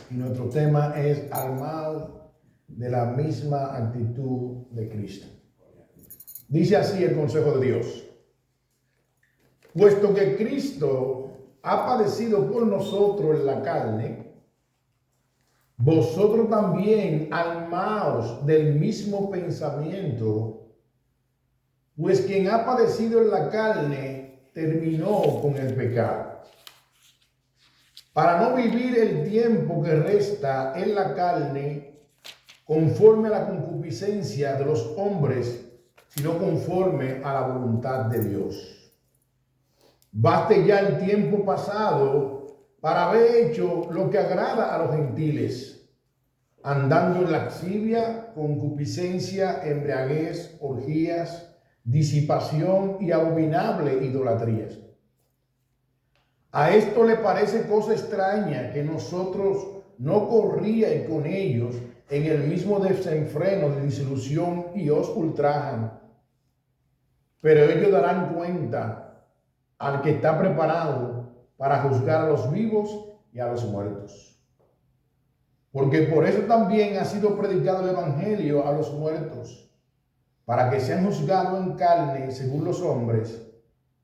y nuestro tema es armados de la misma actitud de Cristo. Dice así el consejo de Dios: puesto que Cristo ha padecido por nosotros en la carne, vosotros también armaos del mismo pensamiento, pues quien ha padecido en la carne terminó con el pecado, para no vivir el tiempo que resta en la carne conforme a la concupiscencia de los hombres, sino conforme a la voluntad de Dios. Baste ya el tiempo pasado para haber hecho lo que agrada a los gentiles, andando en lascivia, concupiscencia, embriaguez, orgías, disipación y abominable idolatrías. A esto le parece cosa extraña que nosotros no corríais con ellos en el mismo desenfreno de disolución y os ultrajan. Pero ellos darán cuenta al que está preparado para juzgar a los vivos y a los muertos. Porque por eso también ha sido predicado el evangelio a los muertos, para que sean juzgados en carne según los hombres,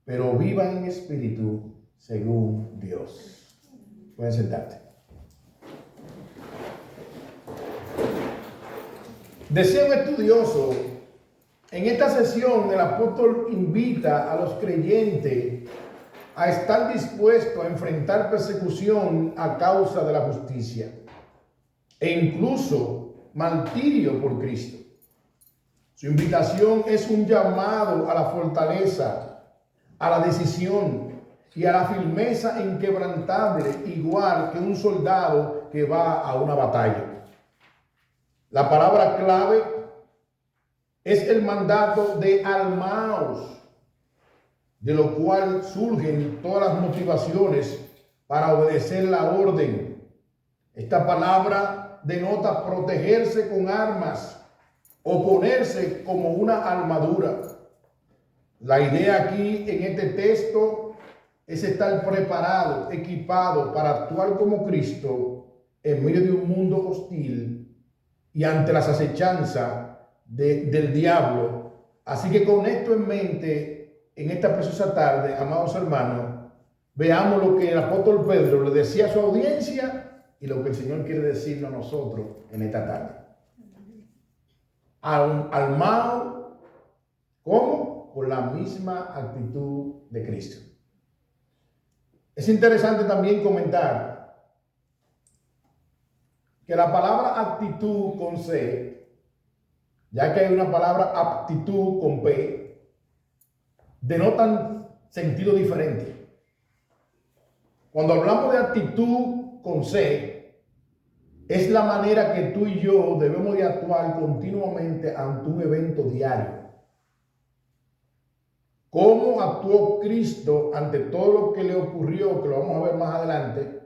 pero vivan en espíritu según Dios. Pueden sentarte. Decía un estudioso: en esta sesión el apóstol invita a los creyentes a estar dispuestos a enfrentar persecución a causa de la justicia e incluso martirio por Cristo. Su invitación es un llamado a la fortaleza, a la decisión y a la firmeza inquebrantable, igual que un soldado que va a una batalla. La palabra clave es el mandato de armaos, de lo cual surgen todas las motivaciones para obedecer la orden. Esta palabra denota protegerse con armas o ponerse como una armadura. La idea aquí en este texto es estar preparado, equipado para actuar como Cristo en medio de un mundo hostil y ante las acechanzas del diablo. Así que con esto en mente, en esta preciosa tarde, amados hermanos, veamos lo que el apóstol Pedro le decía a su audiencia y lo que el Señor quiere decirnos a nosotros en esta tarde. Armado, ¿cómo? Con la misma actitud de Cristo. Es interesante también comentar que la palabra actitud con C, ya que hay una palabra aptitud con P, denotan sentido diferente. Cuando hablamos de actitud con C, es la manera que tú y yo debemos de actuar continuamente ante un evento diario. ¿Cómo actuó Cristo ante todo lo que le ocurrió, que lo vamos a ver más adelante?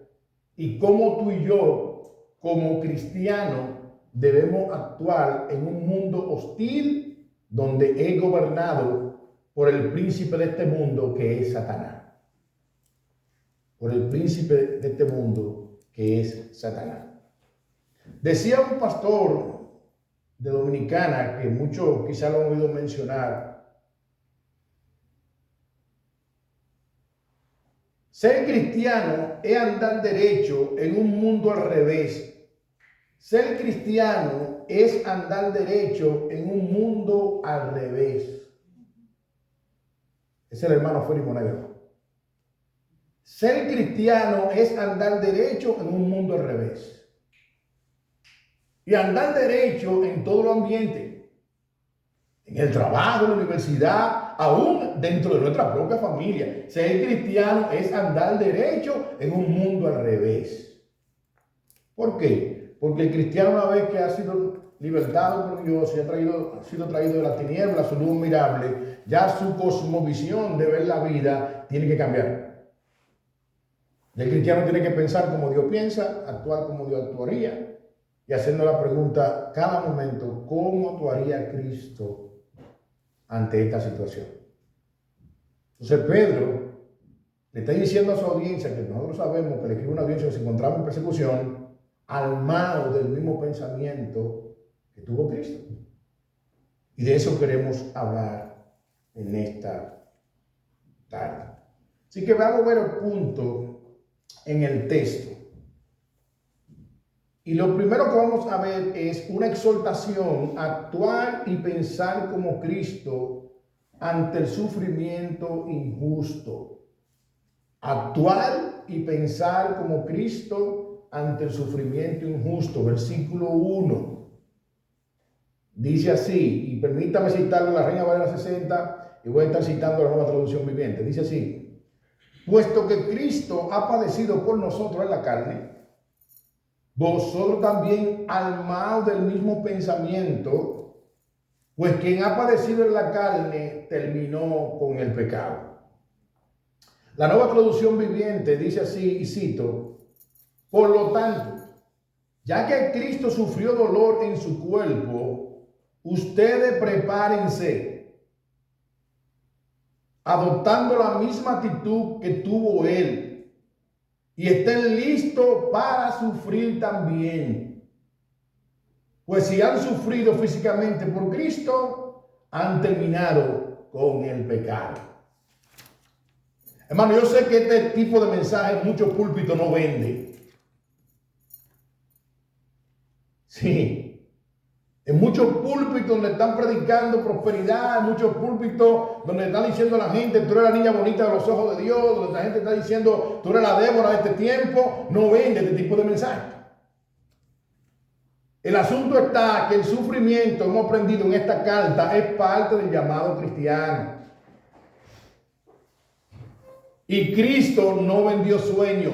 Y cómo tú y yo, como cristianos, debemos actuar en un mundo hostil donde es gobernado por el príncipe de este mundo, que es Satanás. Por el príncipe de este mundo, que es Satanás. Decía un pastor de Dominicana, que muchos quizás lo han oído mencionar: ser cristiano es andar derecho en un mundo al revés. Ser cristiano es andar derecho en un mundo al revés. Es el hermano Félix Monegro. Ser cristiano es andar derecho en un mundo al revés. Y andar derecho en todo el ambiente. En el trabajo, en la universidad, aún dentro de nuestra propia familia. Ser cristiano es andar derecho en un mundo al revés. ¿Por qué? Porque el cristiano, una vez que ha sido libertado por Dios y ha sido traído de la tiniebla a su luz admirable, ya su cosmovisión de ver la vida tiene que cambiar. El cristiano tiene que pensar como Dios piensa, actuar como Dios actuaría y hacernos la pregunta cada momento: ¿cómo actuaría Cristo ante esta situación? Entonces Pedro le está diciendo a su audiencia, que nosotros sabemos que le escribe una audiencia que se encontraba en persecución, almado del mismo pensamiento que tuvo Cristo. Y de eso queremos hablar en esta tarde. Así que vamos a ver el punto en el texto. Y lo primero que vamos a ver es una exhortación a actuar y pensar como Cristo ante el sufrimiento injusto. Actuar y pensar como Cristo ante el sufrimiento injusto. Versículo 1. Dice así, y permítame citarlo la Reina Valera 60, y voy a estar citando la Nueva Traducción Viviente. Dice así: puesto que Cristo ha padecido por nosotros en la carne, vosotros también armaos del mismo pensamiento, pues quien ha padecido en la carne terminó con el pecado. La Nueva Traducción Viviente dice así, y cito: por lo tanto, ya que Cristo sufrió dolor en su cuerpo, ustedes prepárense, adoptando la misma actitud que tuvo Él, y estén listos para sufrir también. Pues si han sufrido físicamente por Cristo, han terminado con el pecado. Hermano, yo sé que este tipo de mensaje en muchos púlpitos no vende. Sí. En muchos púlpitos donde están predicando prosperidad, en muchos púlpitos donde están diciendo a la gente: tú eres la niña bonita de los ojos de Dios, donde la gente está diciendo: tú eres la Débora de este tiempo, no vende este tipo de mensaje. El asunto está que el sufrimiento, hemos aprendido en esta carta, es parte del llamado cristiano. Y Cristo no vendió sueño.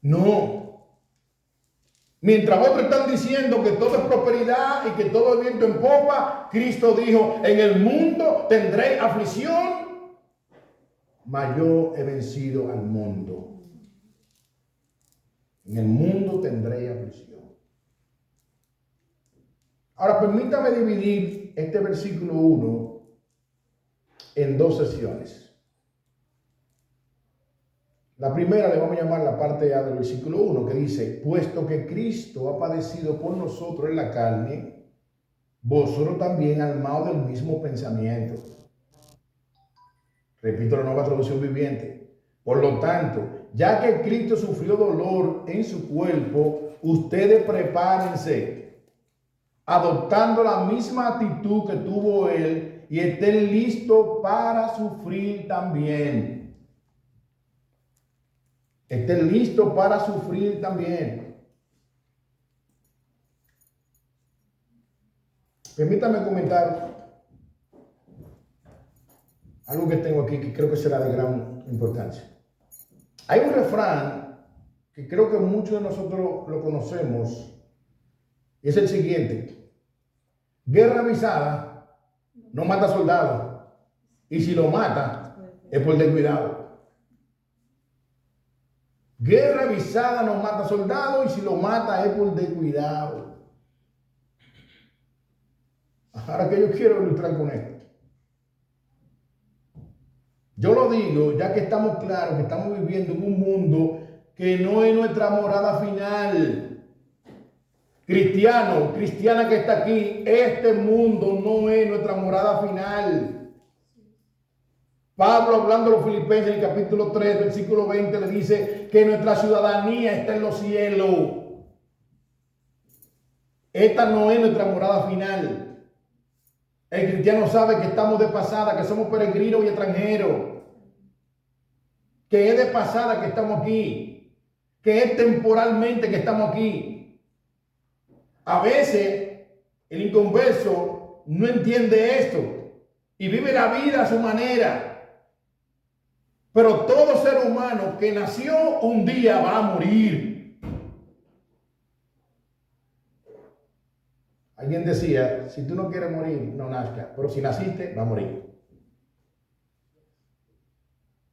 No. Mientras otros están diciendo que todo es prosperidad y que todo es viento en popa, Cristo dijo: en el mundo tendréis aflicción, mas yo he vencido al mundo. En el mundo tendréis aflicción. Ahora permítame dividir este versículo 1 en dos sesiones. La primera le vamos a llamar la parte A del versículo 1, que dice: puesto que Cristo ha padecido por nosotros en la carne, vosotros también armaos del mismo pensamiento. Repito la Nueva Traducción Viviente. Por lo tanto, ya que Cristo sufrió dolor en su cuerpo, ustedes prepárense, adoptando la misma actitud que tuvo Él, y estén listos para sufrir también. Estén listos para sufrir también. Permítame comentar algo que tengo aquí que creo que será de gran importancia. Hay un refrán que creo que muchos de nosotros lo conocemos, y es el siguiente: guerra avisada no mata soldados, y si lo mata es por descuidado. Guerra avisada no mata soldados, y si lo mata es por descuidado. Ahora, que yo quiero ilustrar con esto. Yo lo digo ya que estamos claros que estamos viviendo en un mundo que no es nuestra morada final. Cristiano, cristiana que está aquí, este mundo no es nuestra morada final. Pablo, hablando a los Filipenses en el capítulo 3, versículo 20, le dice que nuestra ciudadanía está en los cielos. Esta no es nuestra morada final. El cristiano sabe que estamos de pasada, que somos peregrinos y extranjeros, que es de pasada que estamos aquí, que es temporalmente que estamos aquí. A veces el inconverso no entiende esto y vive la vida a su manera. Pero todo ser humano que nació un día va a morir. Alguien decía: si tú no quieres morir, no nazcas. Pero si naciste, va a morir.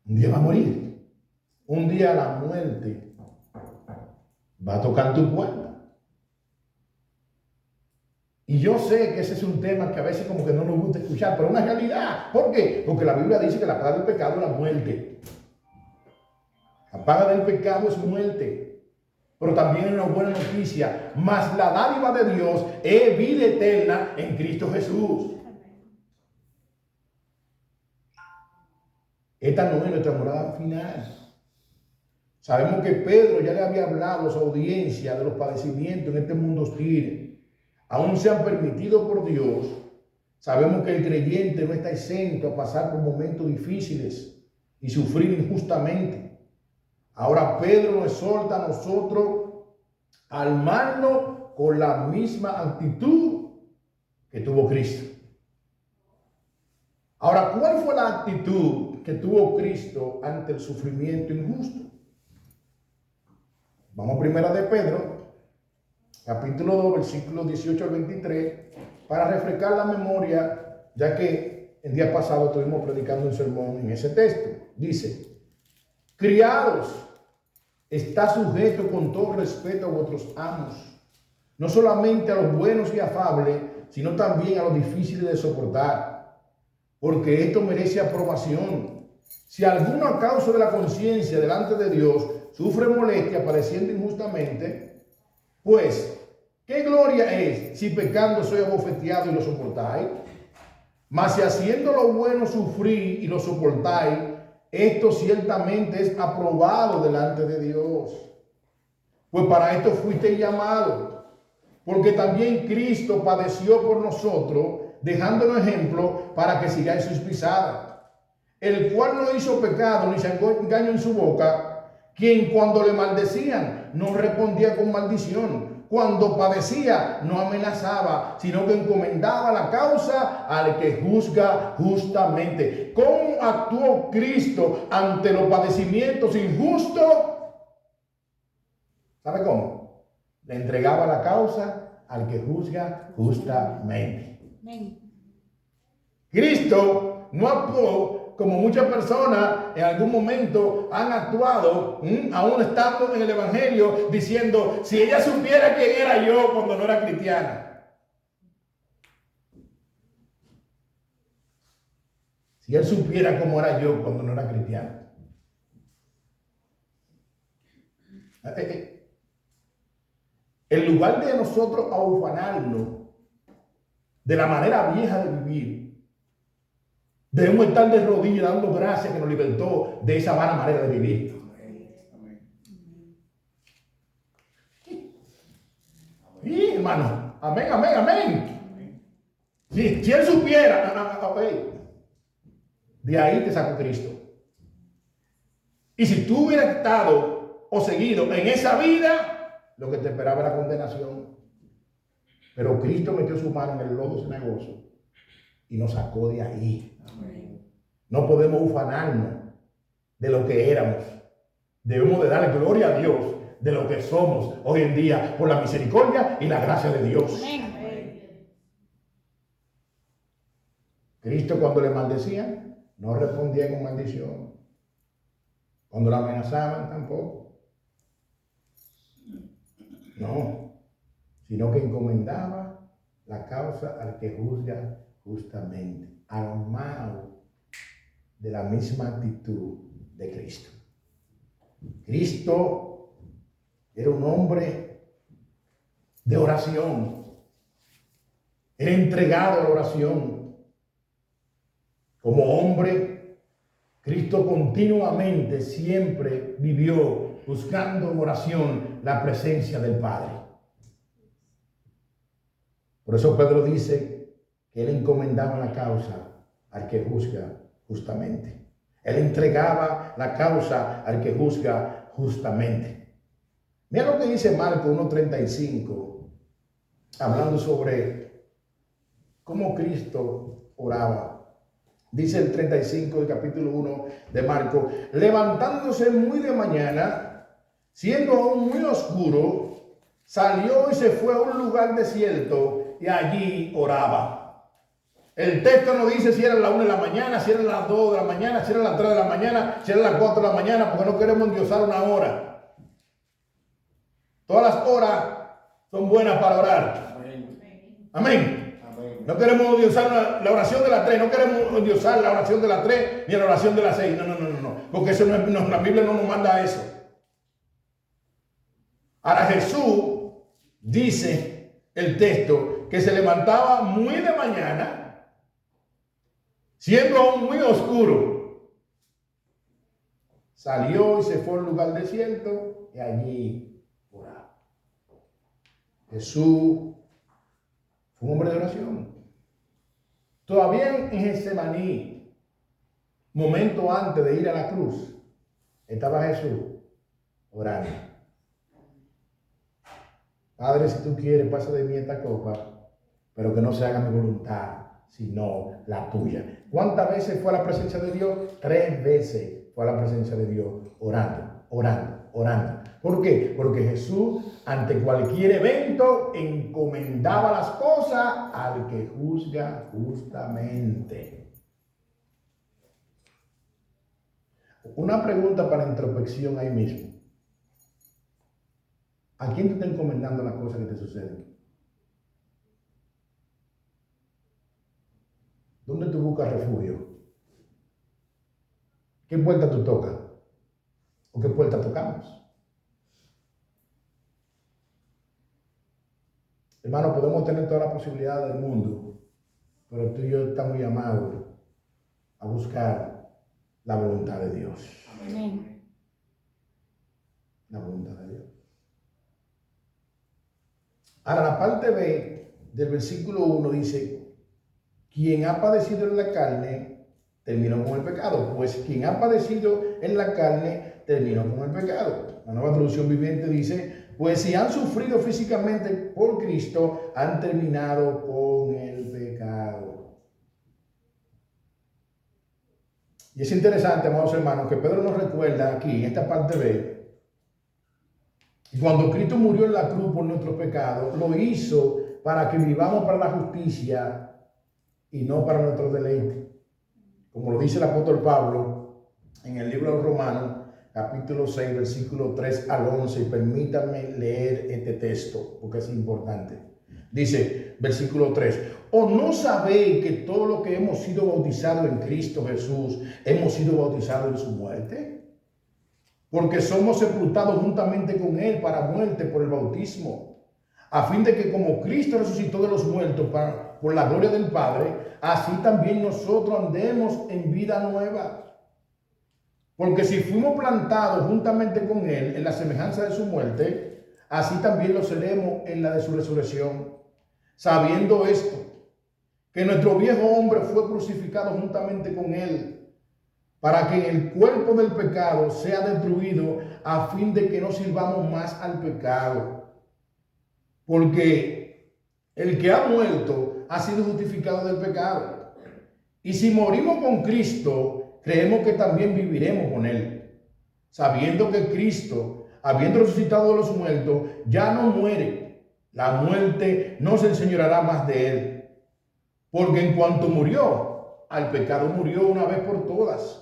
Un día va a morir. Un día la muerte va a tocar tu puerta. Y yo sé que ese es un tema que a veces como que no nos gusta escuchar, pero es una realidad. ¿Por qué? Porque la Biblia dice que la paga del pecado es la muerte. La paga del pecado es muerte. pero también es una buena noticia. Mas la dádiva de Dios es vida eterna en Cristo Jesús. Esta no es nuestra morada final. Sabemos que Pedro ya le había hablado a su audiencia de los padecimientos en este mundo hostil. Aún sean permitidos por Dios. Sabemos que el creyente no está exento a pasar por momentos difíciles y sufrir injustamente. Ahora Pedro nos exhorta a nosotros a armarnos con la misma actitud que tuvo Cristo. Ahora, ¿cuál fue la actitud que tuvo Cristo ante el sufrimiento injusto? Vamos a primera de Pedro, capítulo 2, versículos 18 al 23, para refrescar la memoria, ya que el día pasado estuvimos predicando un sermón en ese texto. Dice: criados, está sujeto con todo respeto a vuestros amos, no solamente a los buenos y afables, sino también a los difíciles de soportar, porque esto merece aprobación. Si alguno a causa de la conciencia delante de Dios sufre molestia padeciendo injustamente, pues, ¿qué gloria es si pecando soy abofeteado y lo soportáis? Mas si haciendo lo bueno sufrí y lo soportáis, esto ciertamente es aprobado delante de Dios. Pues para esto fuisteis llamados, porque también Cristo padeció por nosotros, dejándonos ejemplo para que sigáis sus pisadas, el cual no hizo pecado ni se engaño en su boca, quien cuando le maldecían no respondía con maldición, cuando padecía no amenazaba, sino que encomendaba la causa al que juzga justamente. ¿Cómo actuó Cristo ante los padecimientos injustos? ¿Sabe cómo? Le entregaba la causa al que juzga justamente. Cristo no actuó como muchas personas en algún momento han actuado, aún estando en el Evangelio, diciendo: si ella supiera quién era yo cuando no era cristiana. Si él supiera cómo era yo cuando no era cristiano. En lugar de nosotros aufanarnos de la manera vieja de vivir, debemos estar de rodillas dando gracias que nos libertó de esa vana manera de vivir. Sí, hermano. Amén, amén, amén. Si él supiera, de ahí te sacó Cristo. Y si tú hubieras estado o seguido en esa vida, lo que te esperaba era condenación. Pero Cristo metió su mano en el lodo cenagoso y nos sacó de ahí. Amén. No podemos ufanarnos de lo que éramos. Debemos de darle gloria a Dios de lo que somos hoy en día por la misericordia y la gracia de Dios. Amén. Cristo, cuando le maldecían, no respondía con maldición. Cuando la amenazaban, tampoco. No, sino que encomendaba la causa al que juzga justamente, armado de la misma actitud de Cristo. Cristo era un hombre de oración, era entregado a la oración. Como hombre, Cristo continuamente siempre vivió buscando en oración la presencia del Padre. Por eso Pedro dice que él encomendaba la causa al que juzga justamente. Él entregaba la causa al que juzga justamente. Mira lo que dice Marcos 1:35, hablando sobre cómo Cristo oraba. Dice el 35 del capítulo 1 de Marcos: levantándose muy de mañana, siendo aún muy oscuro, salió y se fue a un lugar desierto y allí oraba. El texto no dice si era la 1 de la mañana, si era las 2 de la mañana, si era las 3 de la mañana, si era las 4 de la mañana, porque no queremos endiosar una hora. Todas las horas son buenas para orar. Amén. Amén. No queremos endiosar la oración de las 3, no queremos endiosar la oración de las 3 ni la oración de las 6. No. Porque eso no, la Biblia no nos manda eso. Ahora Jesús dice el texto que se levantaba muy de mañana, siendo aún muy oscuro. Salió y se fue a un lugar desierto y allí oraba. Jesús fue un hombre de oración. Todavía en Getsemaní, momento antes de ir a la cruz, estaba Jesús orando. Padre, si tú quieres, pasa de mí esta copa, pero que no se haga mi voluntad, sino la tuya. ¿Cuántas veces fue a la presencia de Dios? 3 veces fue a la presencia de Dios, orando, orando, orando. ¿Por qué? Porque Jesús, ante cualquier evento, encomendaba las cosas al que juzga justamente. Una pregunta para introspección ahí mismo. ¿A quién te está encomendando las cosas que te suceden? ¿Dónde tú buscas refugio? ¿Qué puerta tú tocas? ¿O qué puerta tocamos? Hermano, podemos tener toda la posibilidad del mundo, pero tú y yo estamos llamados a buscar la voluntad de Dios. Amén. La voluntad de Dios. Ahora, la parte B del versículo 1 dice: quien ha padecido en la carne, terminó con el pecado. Pues quien ha padecido en la carne, terminó con el pecado. La Nueva Traducción Viviente dice: pues si han sufrido físicamente por Cristo, han terminado con el pecado. Y es interesante, amados hermanos, que Pedro nos recuerda aquí, en esta parte B, y cuando Cristo murió en la cruz por nuestros pecados, lo hizo para que vivamos para la justicia y no para nuestro deleite. Como lo dice el apóstol Pablo en el libro de los Romanos, capítulo 6, versículo 3 al 11. Y permítanme leer este texto, porque es importante. Dice, versículo 3: ¿o no sabéis que todo lo que hemos sido bautizados en Cristo Jesús, hemos sido bautizados en su muerte? Porque somos sepultados juntamente con Él para muerte por el bautismo, a fin de que como Cristo resucitó de los muertos por la gloria del Padre, así también nosotros andemos en vida nueva. Porque si fuimos plantados juntamente con Él en la semejanza de su muerte, así también lo seremos en la de su resurrección. Sabiendo esto, que nuestro viejo hombre fue crucificado juntamente con Él, para que el cuerpo del pecado sea destruido, a fin de que no sirvamos más al pecado. Porque el que ha muerto ha sido justificado del pecado. Y si morimos con Cristo, creemos que también viviremos con Él, sabiendo que Cristo, habiendo resucitado de los muertos, ya no muere. La muerte no se enseñoreará más de Él. Porque en cuanto murió, al pecado murió una vez por todas.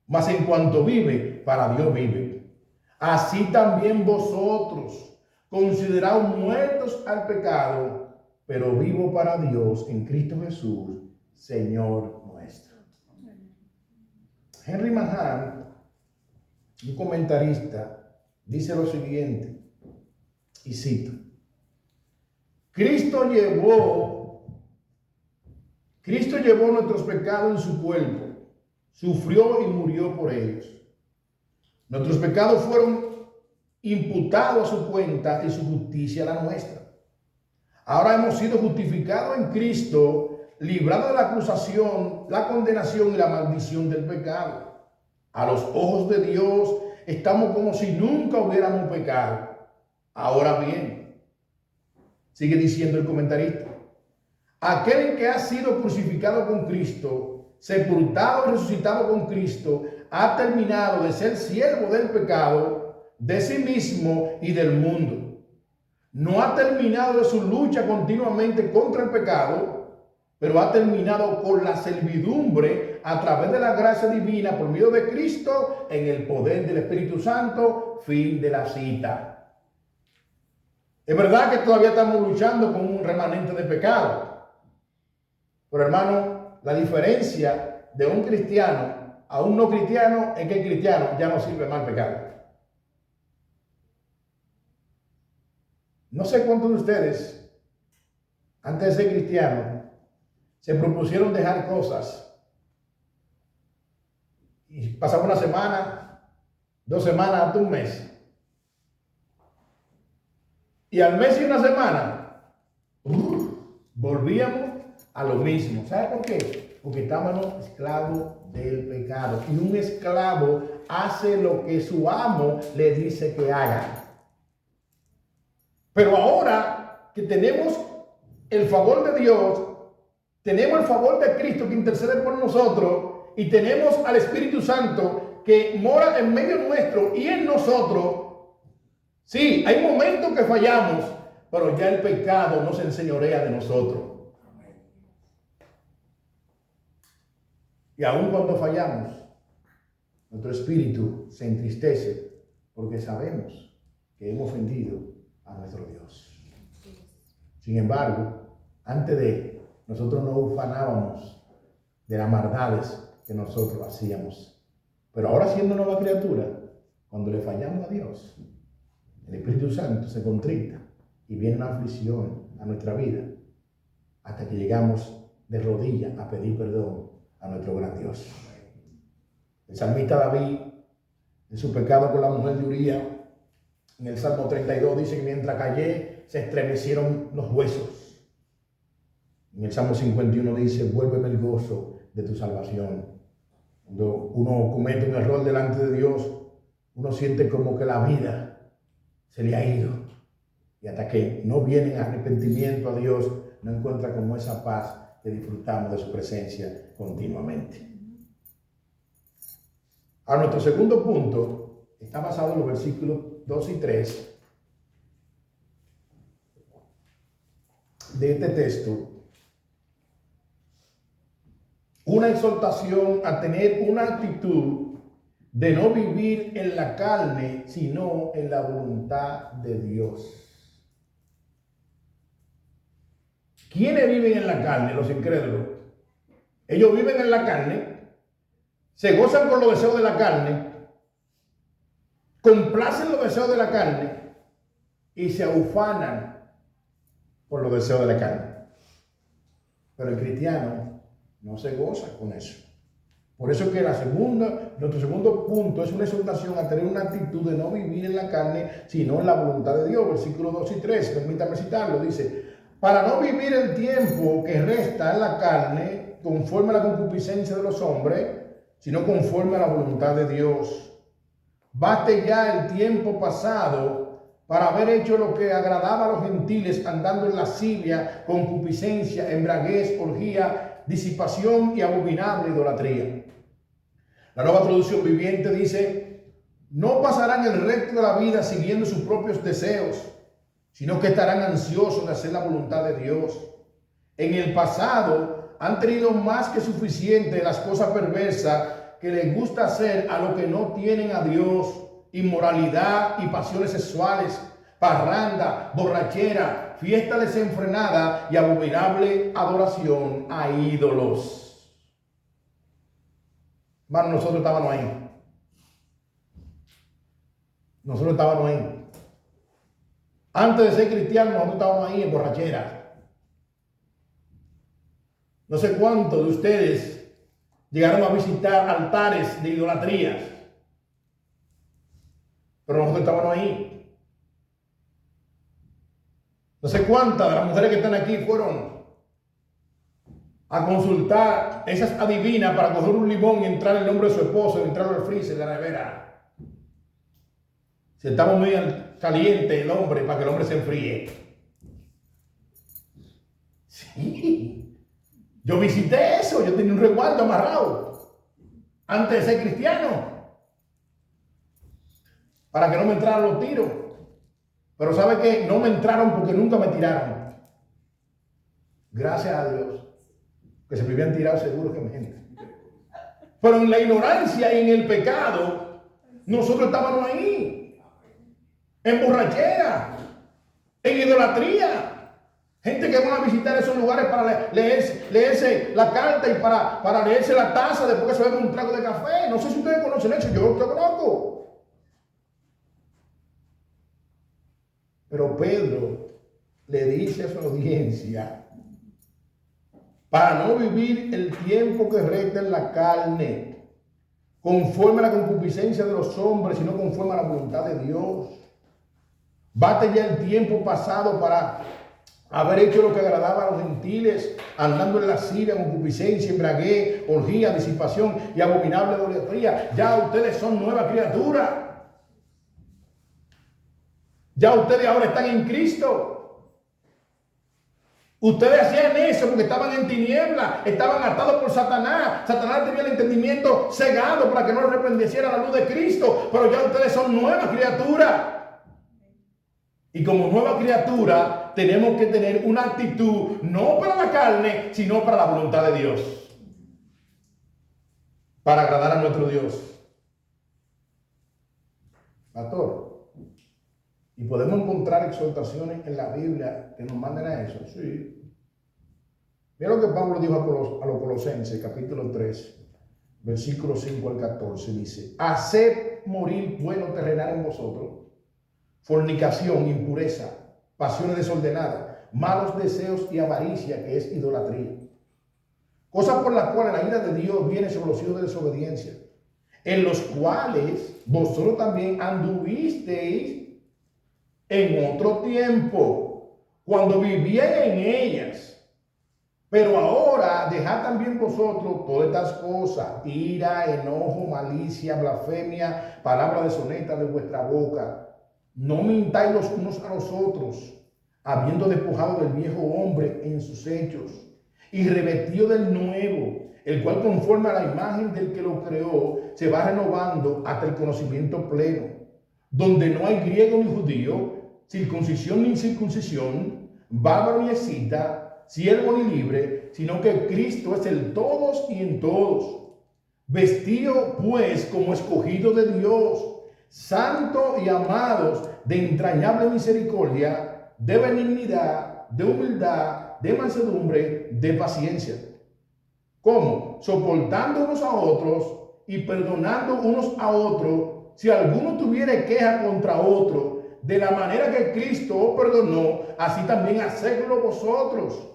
Mas en cuanto vive, para Dios vive. Así también vosotros, consideraos muertos al pecado, pero vivos para Dios en Cristo Jesús, Señor nuestro. Henry Mahan, un comentarista, dice lo siguiente, y cito: Cristo llevó nuestros pecados en su cuerpo, sufrió y murió por ellos. Nuestros pecados fueron imputados a su cuenta y su justicia a la nuestra. Ahora hemos sido justificados en Cristo, librados de la acusación, la condenación y la maldición del pecado. A los ojos de Dios estamos como si nunca hubiéramos pecado. Ahora bien, sigue diciendo el comentarista, aquel que ha sido crucificado con Cristo, sepultado y resucitado con Cristo, ha terminado de ser siervo del pecado, de sí mismo y del mundo. No ha terminado de su lucha continuamente contra el pecado, pero ha terminado con la servidumbre a través de la gracia divina por medio de Cristo en el poder del Espíritu Santo. Fin de la cita. Es verdad que todavía estamos luchando con un remanente de pecado, pero hermano, la diferencia de un cristiano a un no cristiano es que el cristiano ya no sirve más al pecado. No sé cuántos de ustedes, antes de ser cristianos, se propusieron dejar cosas. Y pasaba una semana, 2 semanas, hasta un mes. Y al mes y una semana, volvíamos a lo mismo. ¿Sabe por qué? Porque estábamos esclavos del pecado. Y un esclavo hace lo que su amo le dice que haga. Pero ahora que tenemos el favor de Dios, tenemos el favor de Cristo que intercede por nosotros, y tenemos al Espíritu Santo que mora en medio nuestro y en nosotros. Sí, hay momentos que fallamos, pero ya el pecado no se enseñorea de nosotros. Y aun cuando fallamos, nuestro espíritu se entristece porque sabemos que hemos ofendido a nuestro Dios. Sin embargo, antes de nosotros no ufanábamos de las maldades que nosotros hacíamos. Pero ahora, siendo nueva criatura, cuando le fallamos a Dios, el Espíritu Santo se contrita y viene una aflicción a nuestra vida hasta que llegamos de rodillas a pedir perdón a nuestro gran Dios. El salmista David, en su pecado con la mujer de Uría, en el Salmo 32 dice que mientras callé se estremecieron los huesos. En el Salmo 51 dice: vuélveme el gozo de tu salvación. Cuando uno comete un error delante de Dios, uno siente como que la vida se le ha ido. Y hasta que no viene en arrepentimiento a Dios, no encuentra como esa paz que disfrutamos de su presencia continuamente. A nuestro segundo punto está basado en los versículos 2 y 3 de este texto. Una exhortación a tener una actitud de no vivir en la carne, sino en la voluntad de Dios. ¿Quiénes viven en la carne? Los incrédulos. Ellos viven en la carne, se gozan con los deseos de la carne, complacen los deseos de la carne y se ufanan por los deseos de la carne. Pero el cristiano no se goza con eso. Por eso que nuestro segundo punto es una exhortación a tener una actitud de no vivir en la carne, sino en la voluntad de Dios. Versículos 2 y 3, permítame citarlo, dice: para no vivir el tiempo que resta en la carne, conforme a la concupiscencia de los hombres, sino conforme a la voluntad de Dios. Baste ya el tiempo pasado para haber hecho lo que agradaba a los gentiles, andando en lascivia, concupiscencia, embriaguez, orgía, disipación y abominable idolatría. La Nueva Traducción Viviente dice: no pasarán el resto de la vida siguiendo sus propios deseos, sino que estarán ansiosos de hacer la voluntad de Dios. En el pasado han tenido más que suficiente las cosas perversas que les gusta hacer a lo que no tienen a Dios: inmoralidad y pasiones sexuales, parranda, borrachera, fiesta desenfrenada y abominable adoración a ídolos. Hermano, nosotros estábamos ahí. Nosotros estábamos ahí. Antes de ser cristianos, nosotros estábamos ahí en borrachera. No sé cuántos de ustedes llegaron a visitar altares de idolatrías, pero nosotros estábamos ahí. No sé cuántas de las mujeres que están aquí fueron a consultar esas adivinas para coger un limón y entrar el nombre de su esposo, y entrar al freezer de la nevera. Si estamos muy caliente el hombre, para que el hombre se enfríe. Sí, yo visité eso, yo tenía un resguardo amarrado antes de ser cristiano, para que no me entraran los tiros. Pero ¿sabe qué? No me entraron porque nunca me tiraron. Gracias a Dios, que se me habían tirado seguro que me gente. Pero en la ignorancia y en el pecado, nosotros estábamos ahí, en borrachera, en idolatría. Gente que van a visitar esos lugares para leerse la carta y para leerse la taza después que se bebe un trago de café. No sé si ustedes conocen eso, yo lo conozco. Pero Pedro le dice a su audiencia, para no vivir el tiempo que resta en la carne, conforme a la concupiscencia de los hombres, sino conforme a la voluntad de Dios. Bate ya el tiempo pasado para haber hecho lo que agradaba a los gentiles, andando en lascivia, concupiscencia, embriaguez, orgía, disipación y abominable idolatría. Ya ustedes son nueva criatura. Ya ustedes ahora están en Cristo. Ustedes hacían eso porque estaban en tinieblas, estaban atados por Satanás. Satanás tenía el entendimiento cegado para que no resplandeciera la luz de Cristo. Pero ya ustedes son nuevas criaturas. Y como nueva criatura tenemos que tener una actitud no para la carne, sino para la voluntad de Dios. Para agradar a nuestro Dios. Pastor. Y podemos encontrar exhortaciones en la Biblia que nos manden a eso. Sí. Mira lo que Pablo dijo a los Colosenses, capítulo 3, versículos 5 al 14. Dice, haced morir bueno terrenal en vosotros, fornicación, impureza, pasiones desordenadas, malos deseos y avaricia, que es idolatría. Cosas por las cuales la ira de Dios viene sobre los hijos de desobediencia, en los cuales vosotros también anduvisteis en otro tiempo, cuando vivían en ellas. Pero ahora dejad también vosotros todas estas cosas: ira, enojo, malicia, blasfemia, palabra deshonesta de vuestra boca. No mintáis los unos a los otros, habiendo despojado del viejo hombre en sus hechos, y revestido del nuevo, el cual conforme a la imagen del que lo creó, se va renovando hasta el conocimiento pleno, donde no hay griego ni judío, circuncisión ni incircuncisión, bárbaro ni escita, siervo ni libre, sino que Cristo es el todos y en todos. Vestido pues como escogido de Dios, santo y amados, de entrañable misericordia, de benignidad, de humildad, de mansedumbre, de paciencia. ¿Cómo? Soportando unos a otros y perdonando unos a otros, si alguno tuviere queja contra otro, de la manera que Cristo os perdonó, así también hacedlo vosotros.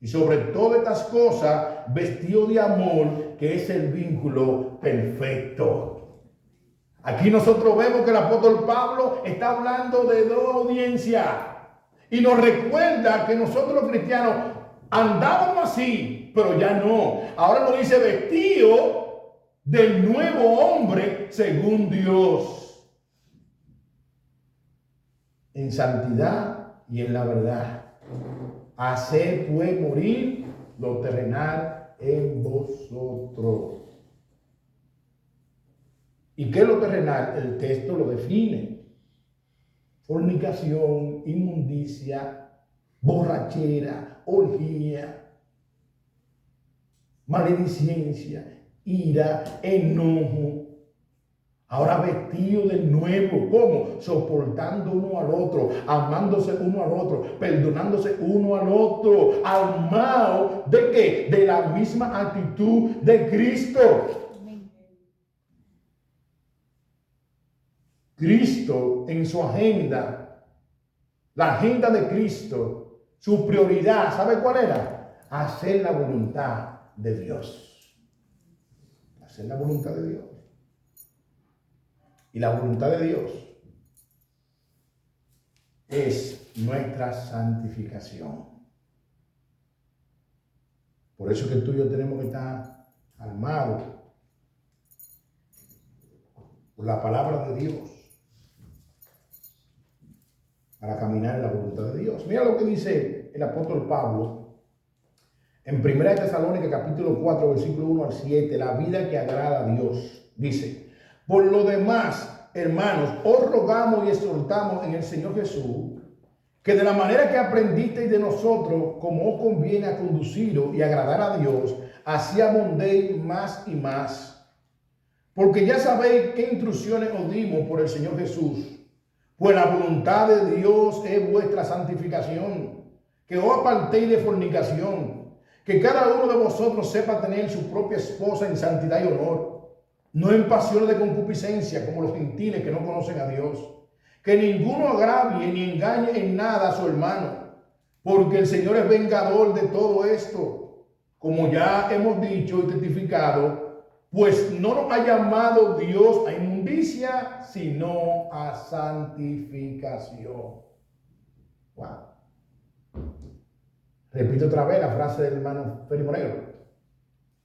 Y sobre todas estas cosas, vestido de amor, que es el vínculo perfecto. Aquí nosotros vemos que el apóstol Pablo está hablando de dos audiencias. Y nos recuerda que nosotros los cristianos andábamos así, pero ya no. Ahora nos dice vestido del nuevo hombre según Dios, en santidad y en la verdad. Hacer pues morir lo terrenal en vosotros. ¿Y qué es lo terrenal? El texto lo define: fornicación, inmundicia, borrachera, orgía, maledicencia, ira, enojo. Ahora vestido de nuevo. ¿Cómo? Soportando uno al otro, amándose uno al otro, perdonándose uno al otro, armado ¿de qué? De la misma actitud de Cristo. Cristo en su agenda, la agenda de Cristo, su prioridad, ¿sabe cuál era? Hacer la voluntad de Dios. Hacer la voluntad de Dios. Y la voluntad de Dios es nuestra santificación. Por eso que tú y yo tenemos que estar armados por la palabra de Dios para caminar en la voluntad de Dios. Mira lo que dice el apóstol Pablo en 1 Tesalónicas capítulo 4, versículo 1 al 7, la vida que agrada a Dios. Dice: por lo demás, hermanos, os rogamos y exhortamos en el Señor Jesús, que de la manera que aprendisteis de nosotros, como os conviene a conduciros y agradar a Dios, así abundéis más y más. Porque ya sabéis qué instrucciones os dimos por el Señor Jesús. Pues la voluntad de Dios es vuestra santificación, que os apartéis de fornicación, que cada uno de vosotros sepa tener su propia esposa en santidad y honor, no en pasiones de concupiscencia como los gentiles que no conocen a Dios, que ninguno agravie ni engañe en nada a su hermano, porque el Señor es vengador de todo esto, como ya hemos dicho y testificado, pues no nos ha llamado Dios a inmundicia, sino a santificación. Wow. Repito otra vez la frase del hermano Félix Moreno.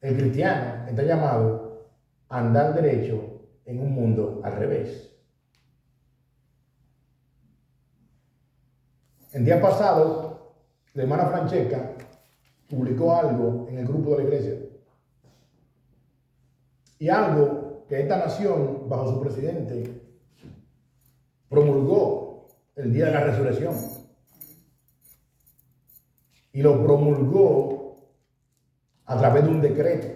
El cristiano está llamado a andar derecho en un mundo al revés. El día pasado, la hermana Francesca publicó algo en el grupo de la iglesia. Y algo que esta nación, bajo su presidente, promulgó el día de la resurrección. Y lo promulgó a través de un decreto.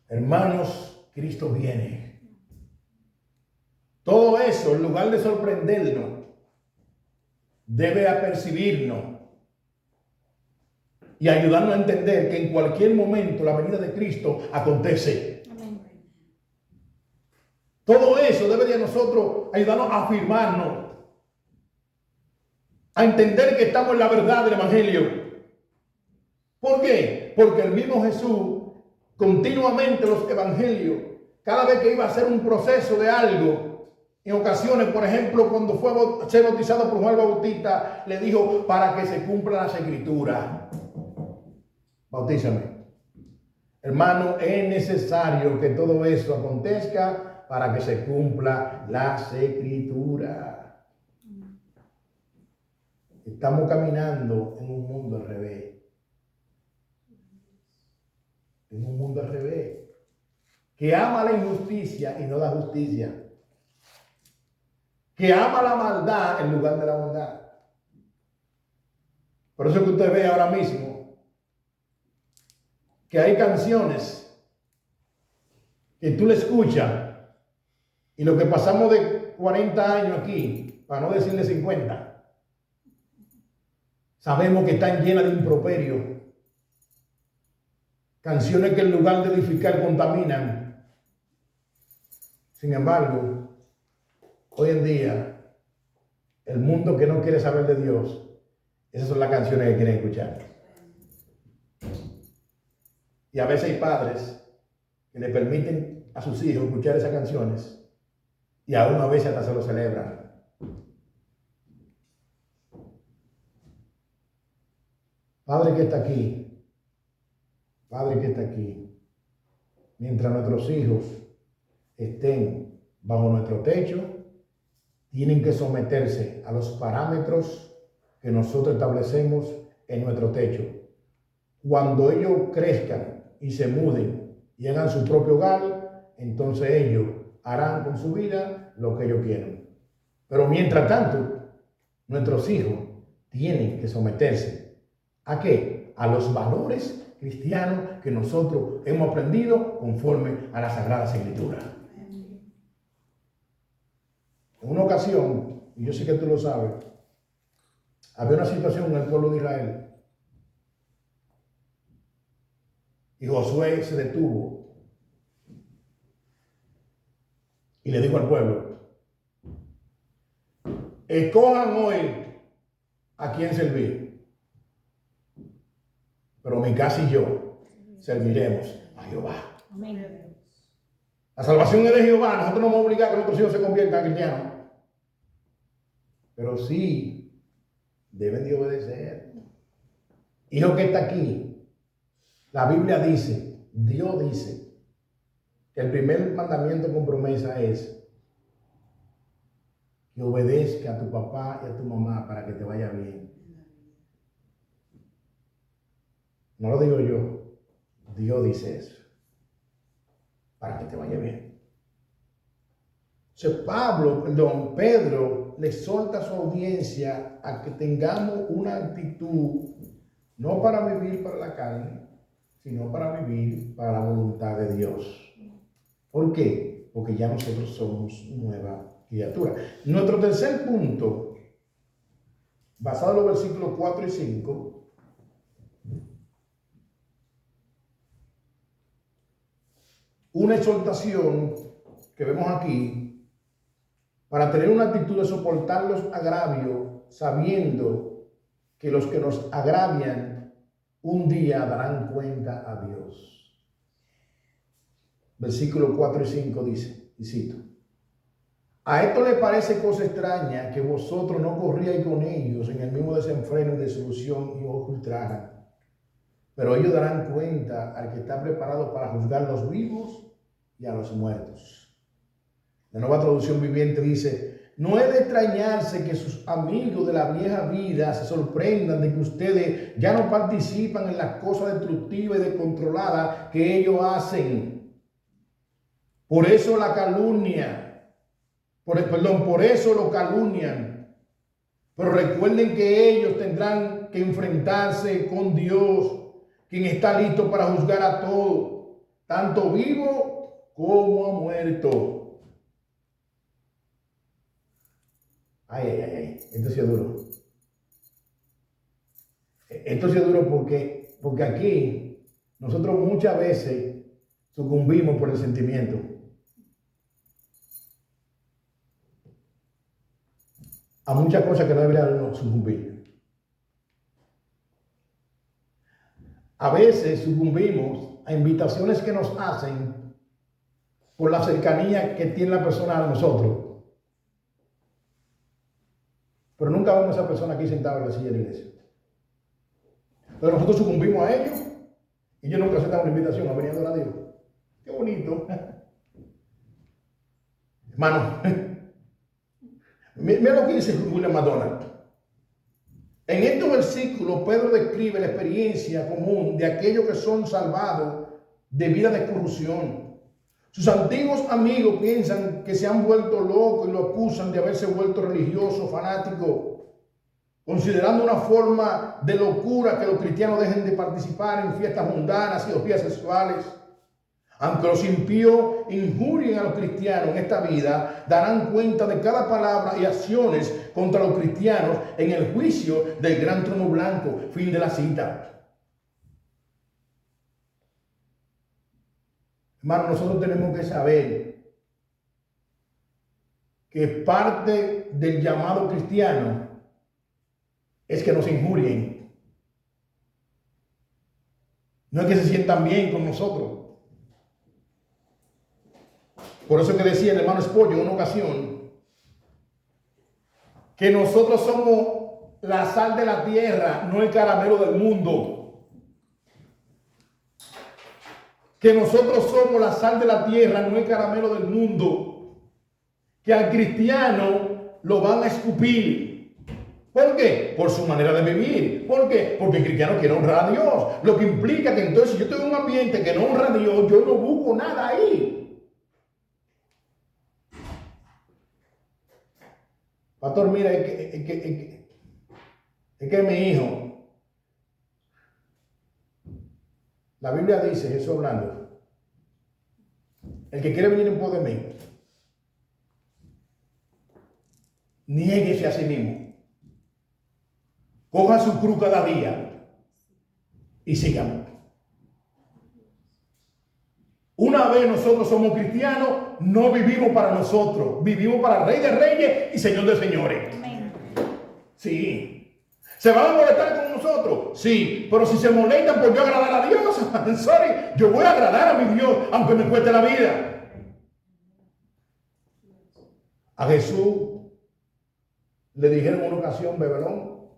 Hermanos, Cristo viene. Todo eso, en lugar de sorprendernos, debe apercibirnos y ayudarnos a entender que en cualquier momento la venida de Cristo acontece. Amén. Todo eso debe de nosotros ayudarnos a afirmarnos, a entender que estamos en la verdad del Evangelio. ¿Por qué? Porque el mismo Jesús, continuamente los evangelios, cada vez que iba a hacer un proceso de algo, en ocasiones, por ejemplo, cuando fue a ser bautizado por Juan Bautista, le dijo, para que se cumpla las escrituras. Bautízame. Hermano, es necesario que todo eso acontezca para que se cumpla las escrituras. Estamos caminando en un mundo al revés. En un mundo al revés. Que ama la injusticia y no la justicia. Que ama la maldad en lugar de la bondad. Por eso que usted ve ahora mismo que hay canciones que tú le escuchas y lo que pasamos de 40 años aquí, para no decirle 50, sabemos que están llenas de improperio. Canciones que en lugar de edificar contaminan. Sin embargo, hoy en día, el mundo que no quiere saber de Dios, esas son las canciones que quieren escuchar. Y a veces hay padres que le permiten a sus hijos escuchar esas canciones y aún a veces hasta se lo celebran. Padre que está aquí, Padre que está aquí, mientras nuestros hijos estén bajo nuestro techo, tienen que someterse a los parámetros que nosotros establecemos en nuestro techo. Cuando ellos crezcan y se muden y hagan su propio hogar, entonces ellos harán con su vida lo que ellos quieran. Pero mientras tanto, nuestros hijos tienen que someterse ¿a qué? A los valores cristianos que nosotros hemos aprendido conforme a las Sagradas Escrituras. En una ocasión, y yo sé que tú lo sabes, había una situación en el pueblo de Israel y Josué se detuvo y le dijo al pueblo: escojan hoy a quién servir, pero mi casa y yo serviremos a Jehová. Amén. La salvación es de Jehová. Nosotros no vamos a obligar a que nuestros hijos se conviertan en cristianos, pero sí deben de obedecer. Hijo que está aquí, la Biblia dice, Dios dice, que el primer mandamiento con promesa es que obedezca a tu papá y a tu mamá para que te vaya bien. No lo digo yo, Dios dice eso, para que te vaya bien. Pedro le exhorta a su audiencia a que tengamos una actitud no para vivir para la carne, sino para vivir para la voluntad de Dios. ¿Por qué? Porque ya nosotros somos nueva criatura. Nuestro tercer punto, basado en los versículos 4 y 5, una exhortación que vemos aquí para tener una actitud de soportar los agravios, sabiendo que los que nos agravian un día darán cuenta a Dios. Versículos 4 y 5 dice, y cito: a esto le parece cosa extraña que vosotros no corríais con ellos en el mismo desenfreno y desilusión y os ultrajan. Pero ellos darán cuenta al que está preparado para juzgar a los vivos y a los muertos. La Nueva Traducción Viviente dice: no es de extrañarse que sus amigos de la vieja vida se sorprendan de que ustedes ya no participan en las cosas destructivas y descontroladas que ellos hacen. Por eso la calumnia, por eso lo calumnian. Pero recuerden que ellos tendrán que enfrentarse con Dios, quien está listo para juzgar a todos, tanto vivo como muerto. Ay. Esto sí es duro. Esto sí es duro porque aquí nosotros muchas veces sucumbimos por el sentimiento. A muchas cosas que no deberíamos sucumbir. A veces sucumbimos a invitaciones que nos hacen por la cercanía que tiene la persona a nosotros. Pero nunca vemos a esa persona aquí sentada en la silla de la iglesia. Pero nosotros sucumbimos a ellos y ellos nunca aceptan una invitación a venir a adorar a Dios. Qué bonito. Hermano, mira lo que dice William McDonald. En estos versículos Pedro describe la experiencia común de aquellos que son salvados de vida de corrupción. Sus antiguos amigos piensan que se han vuelto locos y lo acusan de haberse vuelto religioso, fanático, considerando una forma de locura que los cristianos dejen de participar en fiestas mundanas y orgías sexuales. Aunque los impíos injurien a los cristianos en esta vida, darán cuenta de cada palabra y acciones contra los cristianos en el juicio del gran trono blanco. Fin de la cita. Hermano, nosotros tenemos que saber que parte del llamado cristiano es que nos injurien. No es que se sientan bien con nosotros. Por eso que decía el hermano Espollo en una ocasión que nosotros somos la sal de la tierra, no el caramelo del mundo. Que nosotros somos la sal de la tierra, no el caramelo del mundo. Que al cristiano lo van a escupir. ¿Por qué? Por su manera de vivir. ¿Por qué? Porque el cristiano quiere honrar a Dios. Lo que implica que entonces si yo tengo un ambiente que no honra a Dios, yo no busco nada ahí. Pastor, mira, es que mi hijo, la Biblia dice, Jesús hablando, el que quiere venir en pos de mí, niéguese a sí mismo, coja su cruz cada día y sígame. Una vez nosotros somos cristianos, no vivimos para nosotros, vivimos para el Rey de Reyes y Señor de Señores. Amén. Sí. ¿Se van a molestar con nosotros? Sí. Pero si se molestan por yo agradar a Dios, sorry, yo voy a agradar a mi Dios, aunque me cueste la vida. A Jesús le dijeron en una ocasión bebelón.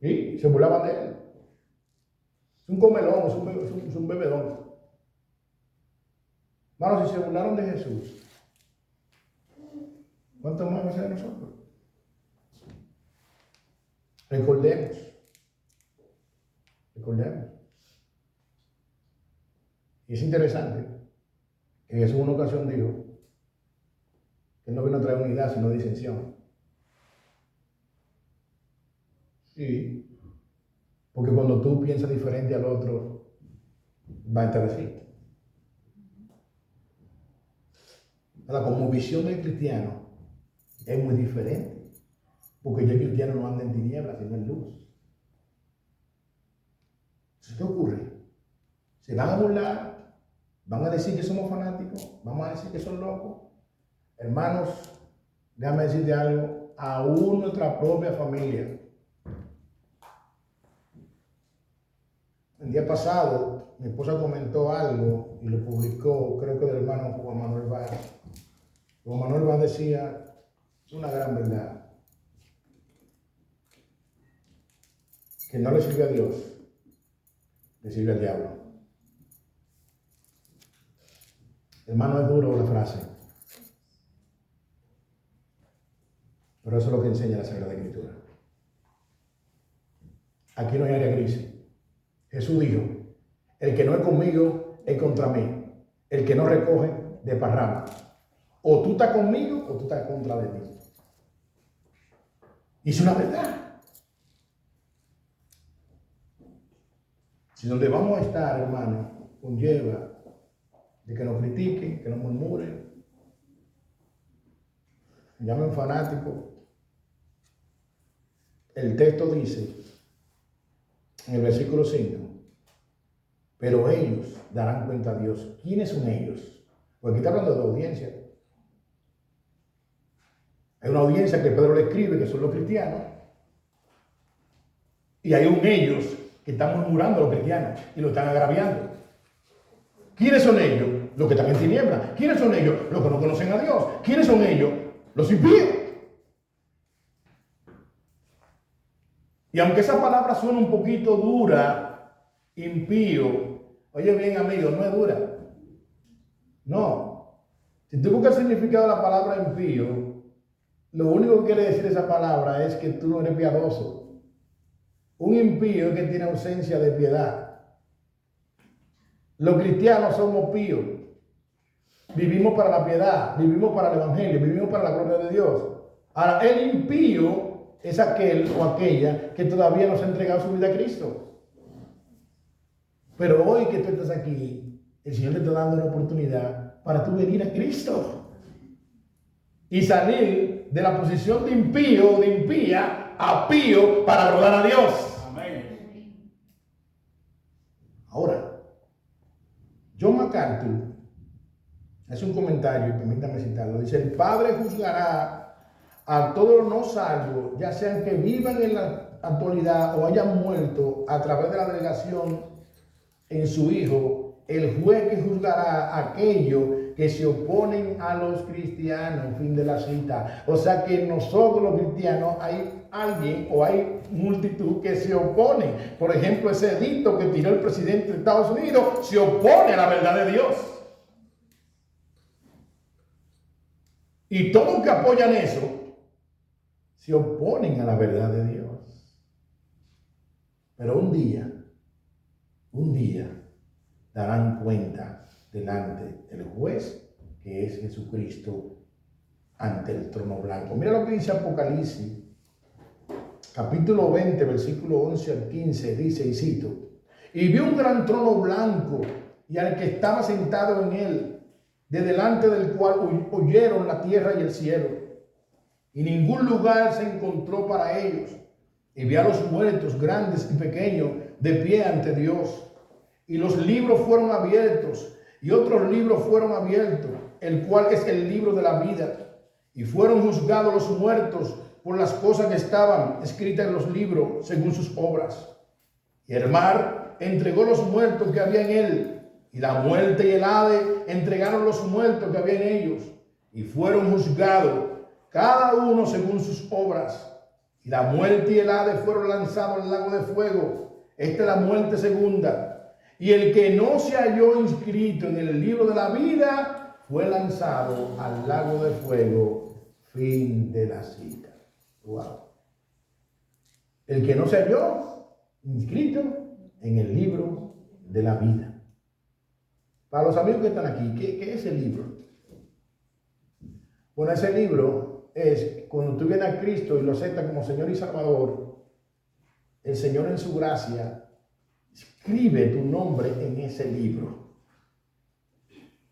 Y se burlaban de él. Es un comelón, es un bebedón. Hermanos, si se burlaron de Jesús, ¿cuánto más va a ser de nosotros? Recordemos. Y es interesante que Jesús en una ocasión dijo que no vino a traer unidad, sino disensión. Sí. Porque cuando tú piensas diferente al otro, va a interesarte. Ahora, como visión del cristiano, es muy diferente. Porque ya el cristiano no anda en tinieblas, sino en luz. ¿Qué ocurre? Se van a burlar, van a decir que somos fanáticos, vamos a decir que son locos. Hermanos, déjame decirte algo, aún nuestra propia familia. El día pasado, mi esposa comentó algo y lo publicó, creo que del hermano Juan Manuel Vaz. Juan Manuel Vaz decía una gran verdad, que no le sirve a Dios, le sirve al diablo. Hermano, es duro la frase, pero eso es lo que enseña la Sagrada Escritura. Aquí no hay área gris. Jesús dijo, el que no es conmigo es contra mí. El que no recoge, desparrama. O tú estás conmigo o tú estás contra de mí. Y es una verdad. Si donde vamos a estar, hermano, conlleva de que nos critiquen, que nos murmuren, llamen fanáticos. El texto dice, en el versículo 5, pero ellos darán cuenta a Dios. ¿Quiénes son ellos? Porque aquí está hablando de audiencia. Hay una audiencia que Pedro le escribe, que son los cristianos. Y hay un ellos que están murmurando a los cristianos y lo están agraviando. ¿Quiénes son ellos? Los que están en tinieblas. ¿Quiénes son ellos? Los que no conocen a Dios. ¿Quiénes son ellos? Los impíos. Y aunque esa palabra suena un poquito dura, impío, oye bien, amigo, no es dura. No. Si tú buscas el significado de la palabra impío, lo único que quiere decir esa palabra es que tú no eres piadoso. Un impío es que tiene ausencia de piedad. Los cristianos somos píos. Vivimos para la piedad, vivimos para el evangelio, vivimos para la gloria de Dios. Ahora, el impío es aquel o aquella que todavía no se ha entregado su vida a Cristo. Pero hoy que tú estás aquí, el Señor te está dando una oportunidad para tú venir a Cristo y salir de la posición de impío o de impía a pío para agradar a Dios. Amén. Ahora, John MacArthur hace un comentario, y permítame citarlo. Dice, el Padre juzgará a todos los no salvos, ya sean que vivan en la actualidad o hayan muerto a través de la delegación en su Hijo, el juez que juzgará a aquellos que se oponen a los cristianos. Fin de la cita. O sea que nosotros los cristianos hay alguien o hay multitud que se oponen. Por ejemplo, ese edicto que tiró el presidente de Estados Unidos se opone a la verdad de Dios. Y todos los que apoyan eso se oponen a la verdad de Dios. Pero un día darán cuenta delante del juez, que es Jesucristo, ante el trono blanco. Mira lo que dice Apocalipsis, capítulo 20, versículo 11 al 15, dice, y cito, y vi un gran trono blanco y al que estaba sentado en él, de delante del cual huyeron la tierra y el cielo, y ningún lugar se encontró para ellos. Y vi a los muertos, grandes y pequeños, de pie ante Dios. Y los libros fueron abiertos, y otros libros fueron abiertos, el cual es el libro de la vida. Y fueron juzgados los muertos por las cosas que estaban escritas en los libros, según sus obras. Y el mar entregó los muertos que había en él, y la muerte y el Hades entregaron los muertos que había en ellos, y fueron juzgados cada uno según sus obras. Y la muerte y el Hades fueron lanzados al lago de fuego. Esta es la muerte segunda. Y el que no se halló inscrito en el libro de la vida fue lanzado al lago de fuego. Fin de la cita. Wow. El que no se halló inscrito en el libro de la vida. Para los amigos que están aquí, ¿qué es el libro? Bueno, ese libro es cuando tú vienes a Cristo y lo aceptas como Señor y Salvador, el Señor en su gracia escribe tu nombre en ese libro.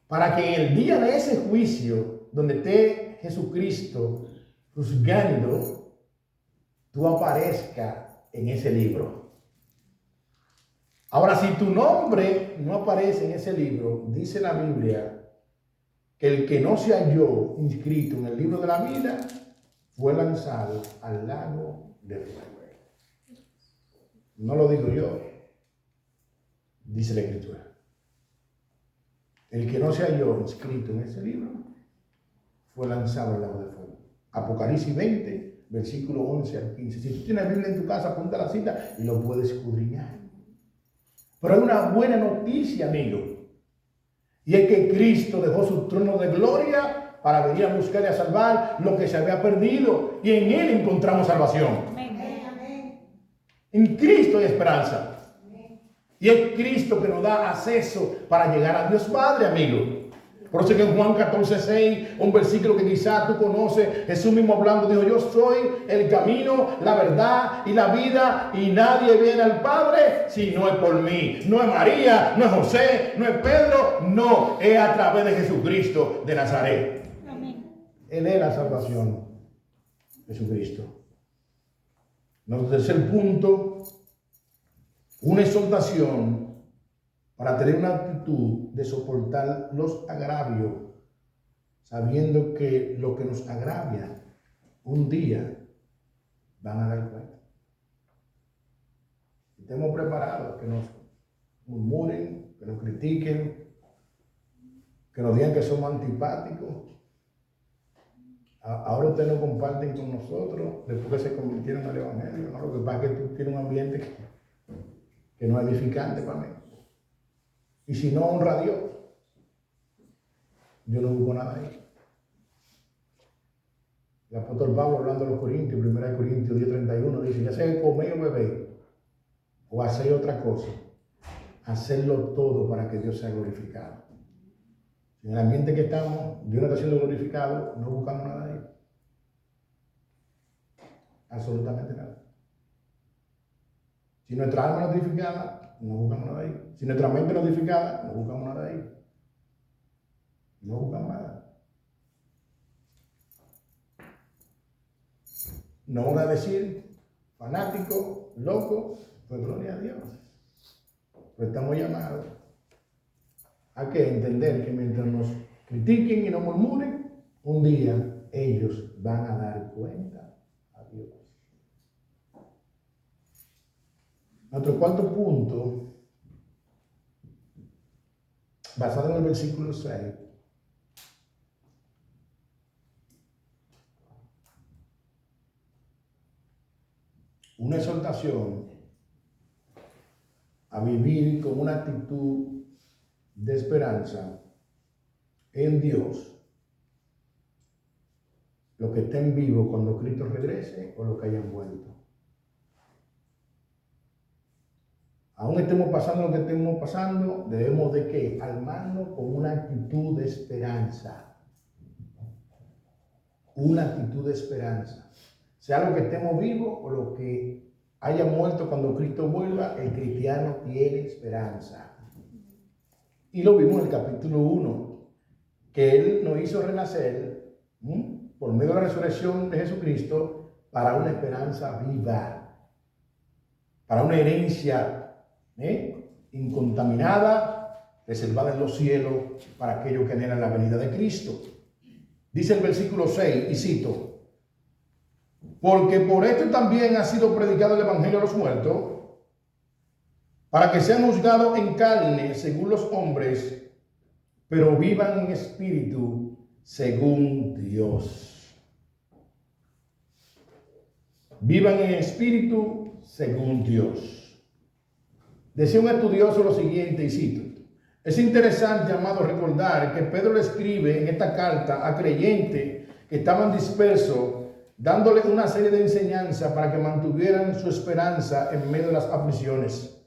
Para que en el día de ese juicio, donde esté Jesucristo juzgando, tú aparezcas en ese libro. Ahora, si tu nombre no aparece en ese libro, dice la Biblia que el que no se halló inscrito en el libro de la vida fue lanzado al lago de fuego. No lo digo yo, dice la Escritura. El que no se halló inscrito en ese libro fue lanzado al lago de fuego. Apocalipsis 20, versículo 11 al 15. Si tú tienes Biblia en tu casa, apunta la cita y lo puedes escudriñar. Pero hay una buena noticia, amigo. Y es que Cristo dejó su trono de gloria para venir a buscar y a salvar lo que se había perdido. Y en Él encontramos salvación. Amén. En Cristo hay esperanza. Y es Cristo que nos da acceso para llegar a Dios Padre, amigo. Por eso que en Juan 14:6, un versículo que quizás tú conoces, Jesús mismo hablando, dijo: yo soy el camino, la verdad y la vida, y nadie viene al Padre si no es por mí. No es María, no es José, no es Pedro, no, es a través de Jesucristo de Nazaret. Amén. Él es la salvación, Jesucristo. Nuestro tercer punto, una exhortación para tener una actitud de soportar los agravios, sabiendo que lo que nos agravia un día van a dar cuenta. Estemos preparados, que nos murmuren, que nos critiquen, que nos digan que somos antipáticos. Ahora ustedes no comparten con nosotros después que se convirtieron al Evangelio, ¿no? Lo que pasa es que tú tienes un ambiente que no es edificante para mí. Y si no honra a Dios, yo no busco nada ahí. El apóstol Pablo, hablando a los Corintios, 1 Corintios 10:31, dice: ya sea comer o beber o hacer otra cosa, hacerlo todo para que Dios sea glorificado. En el ambiente que estamos, Dios no está siendo glorificado, no buscamos nada ahí. Absolutamente nada. Si nuestra alma no es edificada, no buscamos nada ahí. Si nuestra mente no es edificada, no buscamos nada ahí. No buscamos nada. No van a decir fanático, loco, pues gloria a Dios. Pues estamos llamados a que entender que mientras nos critiquen y nos murmuren, un día ellos van a dar cuenta a Dios. Nuestro cuarto punto, basado en el versículo 6, una exhortación a vivir con una actitud de esperanza en Dios, los que estén vivos cuando Cristo regrese o los que hayan vuelto. Aún estemos pasando lo que estemos pasando, debemos de ¿qué? Armarnos con una actitud de esperanza. Una actitud de esperanza. Sea lo que estemos vivos o lo que haya muerto cuando Cristo vuelva, el cristiano tiene esperanza. Y lo vimos en el capítulo 1, que Él nos hizo renacer por medio de la resurrección de Jesucristo para una esperanza viva, para una herencia incontaminada, reservada en los cielos para aquellos que anhelan la venida de Cristo. Dice el versículo 6, y cito: porque por esto también ha sido predicado el Evangelio a los muertos, para que sean juzgados en carne según los hombres, pero vivan en espíritu según Dios. Vivan en espíritu según Dios. Decía un estudioso lo siguiente, y cito: es interesante, amado, recordar que Pedro le escribe en esta carta a creyentes que estaban dispersos, dándole una serie de enseñanzas para que mantuvieran su esperanza en medio de las aflicciones.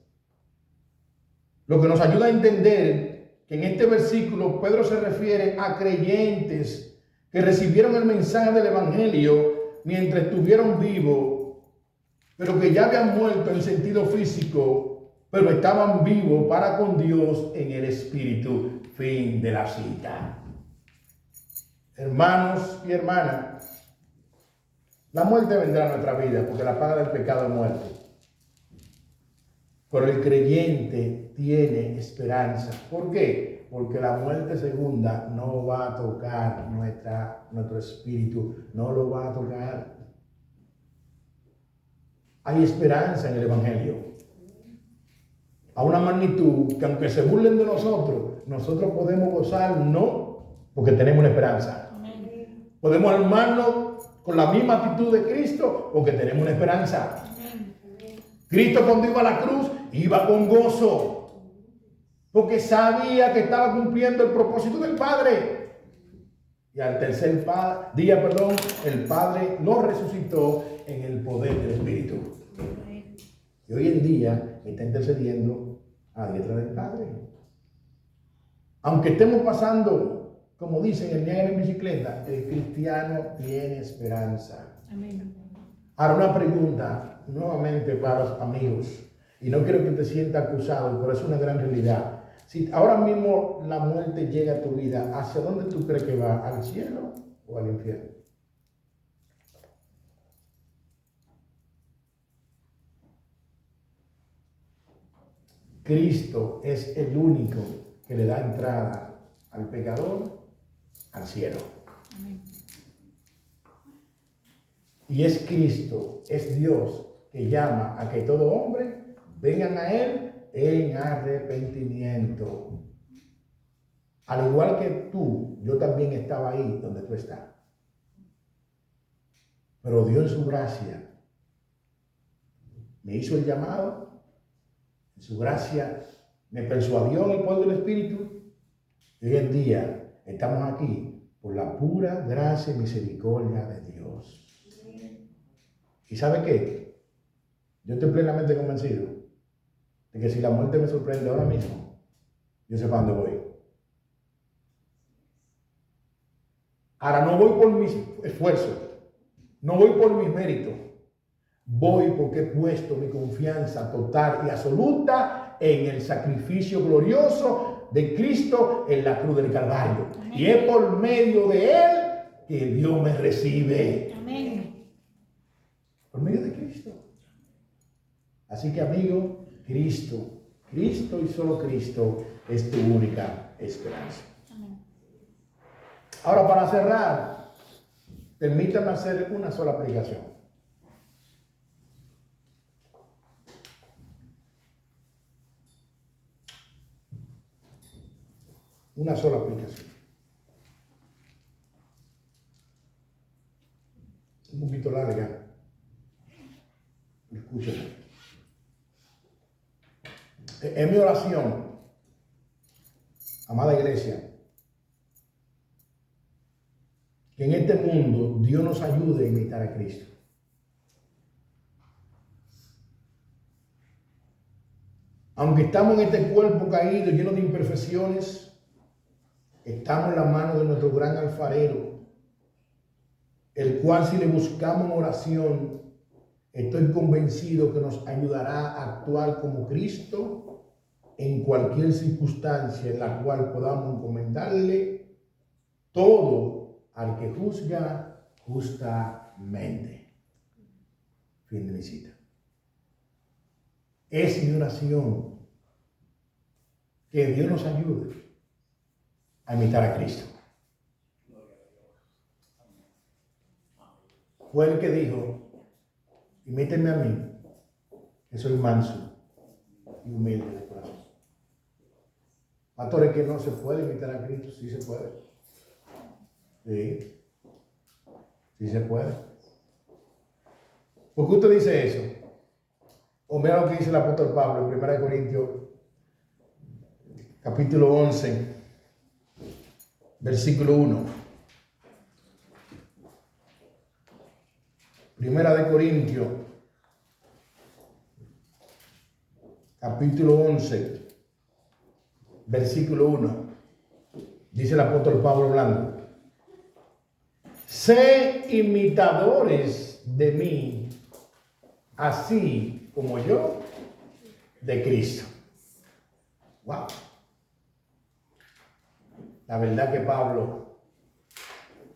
Lo que nos ayuda a entender que en este versículo Pedro se refiere a creyentes que recibieron el mensaje del Evangelio mientras estuvieron vivos, pero que ya habían muerto en sentido físico, pero estaban vivos para con Dios en el Espíritu. Fin de la cita. Hermanos y hermanas, la muerte vendrá a nuestra vida porque la paga del pecado es muerte. Pero el creyente tiene esperanza. ¿Por qué? Porque la muerte segunda no va a tocar nuestro espíritu, no lo va a tocar. Hay esperanza en el Evangelio. A una magnitud que aunque se burlen de nosotros podemos gozar, no, porque tenemos una esperanza. Amén. Podemos armarnos con la misma actitud de Cristo, porque tenemos una esperanza. Amén. Cristo cuando iba a la cruz, iba con gozo, porque sabía que estaba cumpliendo el propósito del Padre. Y al tercer día, el Padre lo resucitó en el poder del Espíritu. Y hoy en día está intercediendo a diestra del Padre. Aunque estemos pasando, como dicen, el Niágara en bicicleta, el cristiano tiene esperanza. Amén. Ahora una pregunta nuevamente para los amigos, y no quiero que te sientas acusado, pero es una gran realidad. Si ahora mismo la muerte llega a tu vida, ¿hacia dónde tú crees que va? ¿Al cielo o al infierno? Cristo es el único que le da entrada al pecador al cielo. Amén. Y es Cristo, es Dios que llama a que todo hombre vengan a Él en arrepentimiento. Al igual que tú, yo también estaba ahí donde tú estás. Pero Dios en su gracia me hizo el llamado, en su gracia me persuadió en el poder del Espíritu. Y hoy en día estamos aquí por la pura gracia y misericordia de Dios. ¿Y sabe qué? Yo estoy plenamente convencido de que si la muerte me sorprende ahora mismo, yo sé para dónde voy. Ahora no voy por mis esfuerzos, no voy por mis méritos, voy porque he puesto mi confianza total y absoluta en el sacrificio glorioso de Cristo en la cruz del Calvario. Amén. Y es por medio de Él que Dios me recibe. Amén. Por medio de Cristo. Así que, amigo, Cristo y solo Cristo es tu única esperanza. Amén. Ahora, para cerrar, permítame hacer una sola aplicación. Una sola aplicación. Un poquito larga. Escúchame. Es mi oración, amada iglesia, que en este mundo Dios nos ayude a imitar a Cristo. Aunque estamos en este cuerpo caído, lleno de imperfecciones, estamos en la mano de nuestro gran alfarero, el cual si le buscamos en oración, estoy convencido que nos ayudará a actuar como Cristo en cualquier circunstancia en la cual podamos encomendarle todo al que juzga justamente. Fin de mi cita. Es mi oración que Dios nos ayude a imitar a Cristo. Fue el que dijo: imítenme a mí, que soy manso y humilde de corazón. Pastores, que no se puede imitar a Cristo. Sí se puede. Sí se puede. ¿Por qué usted dice eso? O mira lo que dice el apóstol Pablo en 1 Corintios, capítulo 11, versículo 1. 1 Corintios, capítulo 11, versículo 1. Dice el apóstol Pablo hablando: sé imitadores de mí, así como yo de Cristo. Wow. La verdad que Pablo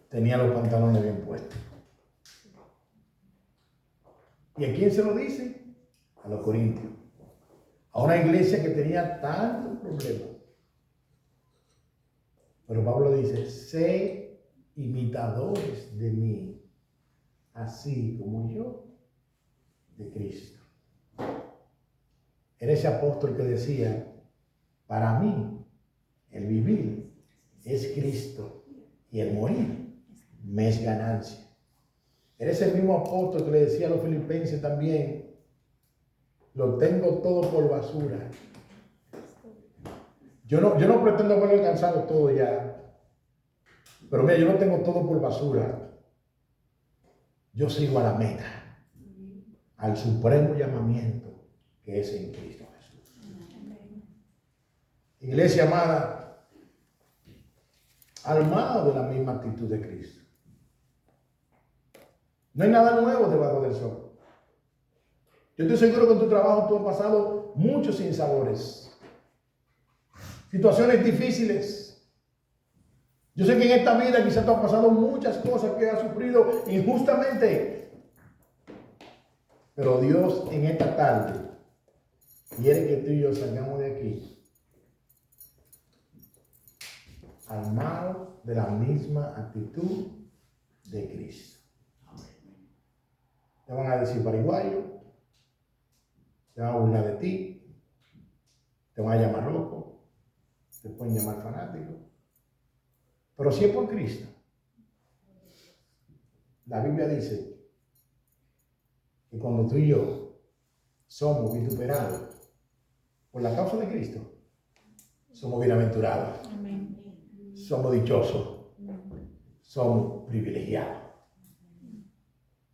tenía los pantalones bien puestos. ¿Y a quién se lo dice? A los corintios. A una iglesia que tenía tantos problemas. Pero Pablo dice, sé imitadores de mí, así como yo de Cristo. Era ese apóstol que decía, para mí el vivir es Cristo y el morir me es ganancia. Era ese mismo apóstol que le decía a los filipenses también, lo tengo todo por basura. Yo no pretendo haber alcanzado todo ya. Pero mira, yo no tengo todo por basura. Yo sigo a la meta, al supremo llamamiento que es en Cristo Jesús. Iglesia amada, armado de la misma actitud de Cristo. No hay nada nuevo debajo del sol. Yo estoy seguro que en tu trabajo tú has pasado muchos sinsabores, situaciones difíciles. Yo sé que en esta vida quizás tú has pasado muchas cosas que has sufrido injustamente. Pero Dios en esta tarde quiere que tú y yo salgamos de aquí armados de la misma actitud de Cristo. Te van a decir pariguayo, te van a burlar de ti, te van a llamar loco, te pueden llamar fanático. Pero si es por Cristo, la Biblia dice que cuando tú y yo somos vituperados por la causa de Cristo, somos bienaventurados, somos dichosos, somos privilegiados.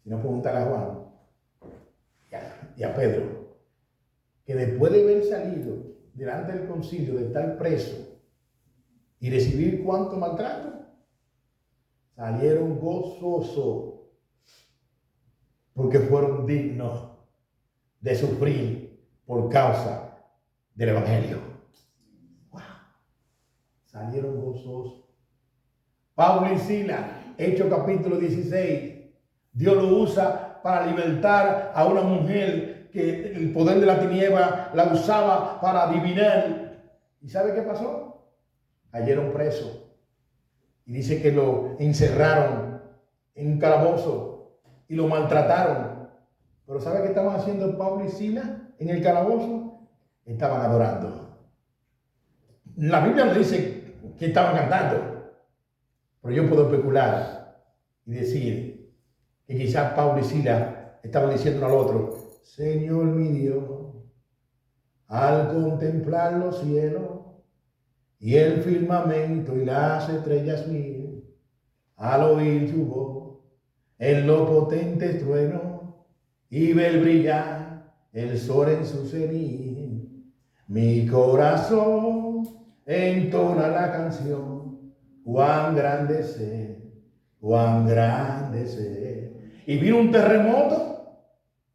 Si no, preguntar a Juan y a Pedro, que después de haber salido delante del concilio de estar preso y recibir cuánto maltrato, salieron gozosos porque fueron dignos de sufrir por causa del Evangelio. ¡Wow! Salieron gozosos. Pablo y Silas, Hechos capítulo 16. Dios lo usa para libertar a una mujer que el poder de la tiniebla la usaba para adivinar. ¿Y sabe qué pasó? Cayeron presos. Y dice que lo encerraron en un calabozo y lo maltrataron. Pero ¿sabe qué estaban haciendo Pablo y Silas en el calabozo? Estaban adorando. La Biblia no dice que estaban cantando, pero yo puedo especular y decir que quizás Pablo y Silas estaban diciendo al otro, Señor mi Dios, al contemplar los cielos y el firmamento y las estrellas mil, al oír tu voz en los potentes truenos y ver brillar el sol en su cenit, mi corazón entona la canción, cuán grande es, cuán grande es. Y vino un terremoto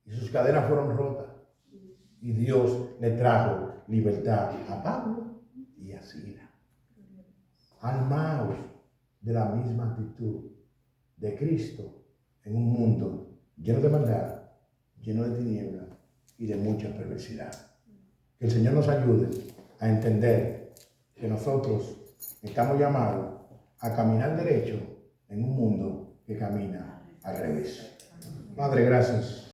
y sus cadenas fueron rotas. Y Dios le trajo libertad a Pablo y a Silas. Armados de la misma actitud de Cristo en un mundo lleno de maldad, lleno de tinieblas y de mucha perversidad. Que el Señor nos ayude a entender que nosotros estamos llamados a caminar derecho en un mundo que camina al revés. Padre, gracias